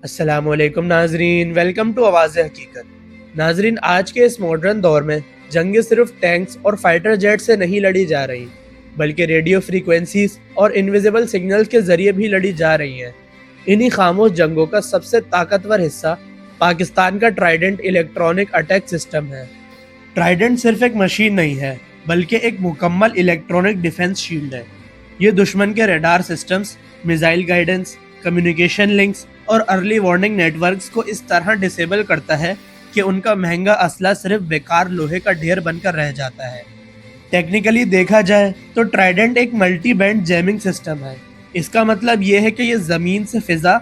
अस्सलाम वालेकुम नाजरीन, वेलकम टू आवाज़ हकीकत। नाजरीन, आज के इस मॉडर्न दौर में जंगें सिर्फ टैंक्स और फाइटर जेट से नहीं लड़ी जा रही, बल्कि रेडियो फ्रीक्वेंसीज और इनविजिबल सिग्नल्स के जरिए भी लड़ी जा रही हैं। इन्हीं खामोश जंगों का सबसे ताकतवर हिस्सा पाकिस्तान का ट्राइडेंट इलेक्ट्रॉनिक अटैक सिस्टम है। ट्राइडेंट सिर्फ एक मशीन नहीं है, बल्कि एक मुकम्मल इलेक्ट्रॉनिक डिफेंस शील्ड है। ये दुश्मन के radar systems, missile guidance, communication links और अर्ली वार्निंग नेटवर्क्स को इस तरह डिसेबल करता है कि उनका महंगा असला सिर्फ बेकार लोहे का ढेर बनकर रह जाता है। टेक्निकली देखा जाए तो ट्राइडेंट एक मल्टी बैंड जैमिंग सिस्टम है। इसका मतलब ये है कि ये ज़मीन से फ़िज़ा,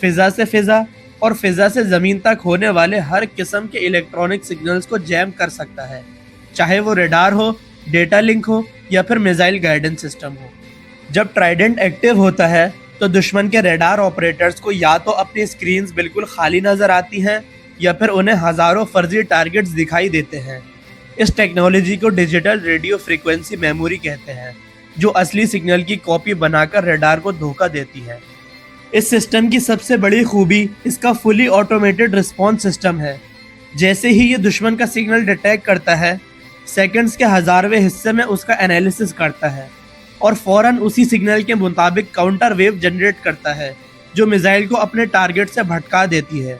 फ़िज़ा से फ़िज़ा और फ़िज़ा से ज़मीन तक होने वाले हर किस्म के इलेक्ट्रॉनिक सिग्नल्स को जैम कर सकता है, चाहे वो रेडार हो, डेटा लिंक हो या फिर मिसाइल गाइडेंस सिस्टम हो। जब ट्राइडेंट एक्टिव होता है तो दुश्मन के रेडार ऑपरेटर्स को या तो अपनी स्क्रीन्स बिल्कुल खाली नज़र आती हैं या फिर उन्हें हज़ारों फर्जी टारगेट्स दिखाई देते हैं। इस टेक्नोलॉजी को डिजिटल रेडियो फ्रीक्वेंसी मेमोरी कहते हैं, जो असली सिग्नल की कॉपी बनाकर रेडार को धोखा देती है। इस सिस्टम की सबसे बड़ी खूबी इसका फुली ऑटोमेटेड रिस्पॉन्स सिस्टम है। जैसे ही ये दुश्मन का सिग्नल डिटेक्ट करता है, सेकंड्स के हज़ारवें हिस्से में उसका एनालिसिस करता है और फौरन उसी सिग्नल के मुताबिक काउंटर वेव जनरेट करता है, जो मिसाइल को अपने टारगेट से भटका देती है।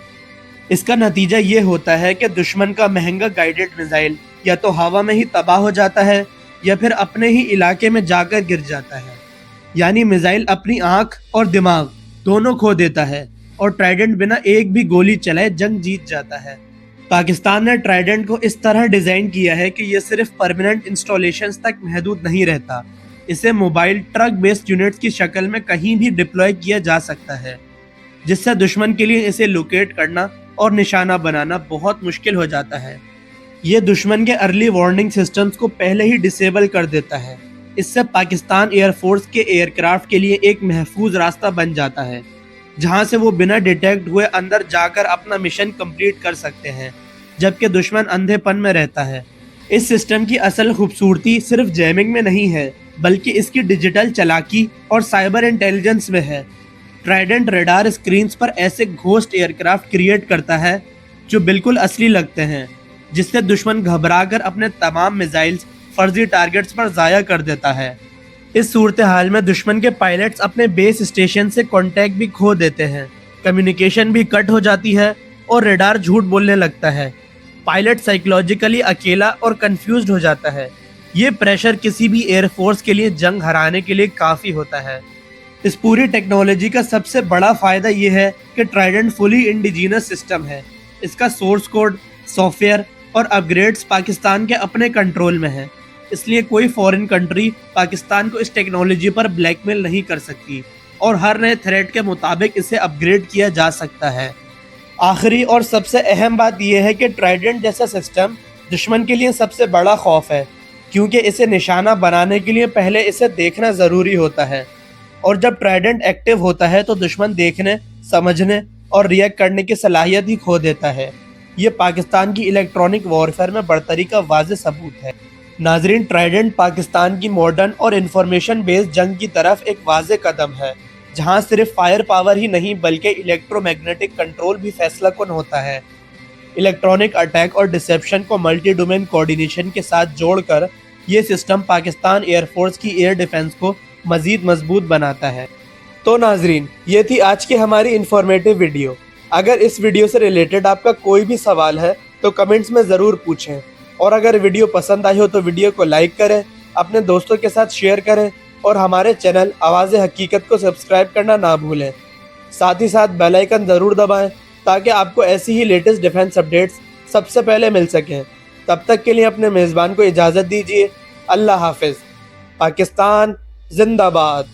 इसका नतीजा ये होता है कि दुश्मन का महंगा गाइडेड मिसाइल या तो हवा में ही तबाह हो जाता है या फिर अपने ही इलाके में जाकर गिर जाता है। यानी मिसाइल अपनी आंख और दिमाग दोनों खो देता है और ट्राइडेंट बिना एक भी गोली चलाए जंग जीत जाता है। पाकिस्तान ने ट्राइडेंट को इस तरह डिज़ाइन किया है कि यह सिर्फ परमानेंट इंस्टॉलेशंस तक महदूद नहीं रहता। इसे मोबाइल ट्रक बेस्ड यूनिट्स की शक्ल में कहीं भी डिप्लॉय किया जा सकता है, जिससे दुश्मन के लिए इसे लोकेट करना और निशाना बनाना बहुत मुश्किल हो जाता है। ये दुश्मन के अर्ली वार्निंग सिस्टम्स को पहले ही डिसेबल कर देता है। इससे पाकिस्तान एयरफोर्स के एयरक्राफ्ट के लिए एक महफूज रास्ता बन जाता है, जहां से वो बिना डिटेक्ट हुए अंदर जाकर अपना मिशन कंप्लीट कर सकते हैं, जबकि दुश्मन अंधेपन में रहता है। इस सिस्टम की असल खूबसूरती सिर्फ जैमिंग में नहीं है, बल्कि इसकी डिजिटल चालाकी और साइबर इंटेलिजेंस में है। ट्राइडेंट रेडार स्क्रीन्स पर ऐसे घोस्ट एयरक्राफ्ट क्रिएट करता है जो बिल्कुल असली लगते हैं, जिससे दुश्मन घबराकर अपने तमाम मिसाइल्स फर्जी टारगेट्स पर ज़ाया कर देता है। इस सूरत हाल में दुश्मन के पायलट्स अपने बेस स्टेशन से कांटेक्ट भी खो देते हैं, कम्युनिकेशन भी कट हो जाती है और रेडार झूठ बोलने लगता है। पायलट साइकोलॉजिकली अकेला और कंफ्यूज्ड हो जाता है। ये प्रेशर किसी भी एयरफोर्स के लिए जंग हराने के लिए काफ़ी होता है। इस पूरी टेक्नोलॉजी का सबसे बड़ा फ़ायदा ये है कि ट्राइडेंट फुली इंडिजीनस सिस्टम है। इसका सोर्स कोड, सॉफ्टवेयर और अपग्रेड्स पाकिस्तान के अपने कंट्रोल में है, इसलिए कोई फॉरेन कंट्री पाकिस्तान को इस टेक्नोलॉजी पर ब्लैकमेल नहीं कर सकती और हर नए थ्रेट के मुताबिक इसे अपग्रेड किया जा सकता है। आखिरी और सबसे अहम बात यह है कि ट्राइडेंट जैसा सिस्टम दुश्मन के लिए सबसे बड़ा खौफ है, क्योंकि इसे निशाना बनाने के लिए पहले इसे देखना ज़रूरी होता है, और जब ट्राइडेंट एक्टिव होता है तो दुश्मन देखने, समझने और रिएक्ट करने की सलाहियत ही खो देता है। ये पाकिस्तान की इलेक्ट्रॉनिक वॉरफेयर में बढ़तरी का वाज़ेह सबूत है। नाजरीन, ट्राइडेंट पाकिस्तान की मॉडर्न और इंफॉर्मेशन बेस्ड जंग की तरफ एक वाज़ेह कदम है, जहाँ सिर्फ फायर पावर ही नहीं बल्कि इलेक्ट्रोमैग्नेटिक कंट्रोल भी फैसला कुन होता है। इलेक्ट्रॉनिक अटैक और डिसेप्शन को मल्टी डोमेन कोऑर्डिनेशन के साथ जोड़कर ये सिस्टम पाकिस्तान एयरफोर्स की एयर डिफेंस को मज़ीद मजबूत बनाता है। तो नाजरीन, ये थी आज की हमारी इंफॉर्मेटिव वीडियो। अगर इस वीडियो से रिलेटेड आपका कोई भी सवाल है तो कमेंट्स में ज़रूर पूछें, और अगर वीडियो पसंद आई हो तो वीडियो को लाइक करें, अपने दोस्तों के साथ शेयर करें और हमारे चैनल आवाज़ हकीकत को सब्सक्राइब करना ना भूलें। साथ ही साथ बेल आइकन ज़रूर दबाएं ताकि आपको ऐसी ही लेटेस्ट डिफेंस अपडेट्स सबसे पहले मिल सकें। तब तक के लिए अपने मेज़बान को इजाज़त दीजिए। अल्लाह हाफिज़। पाकिस्तान जिंदाबाद।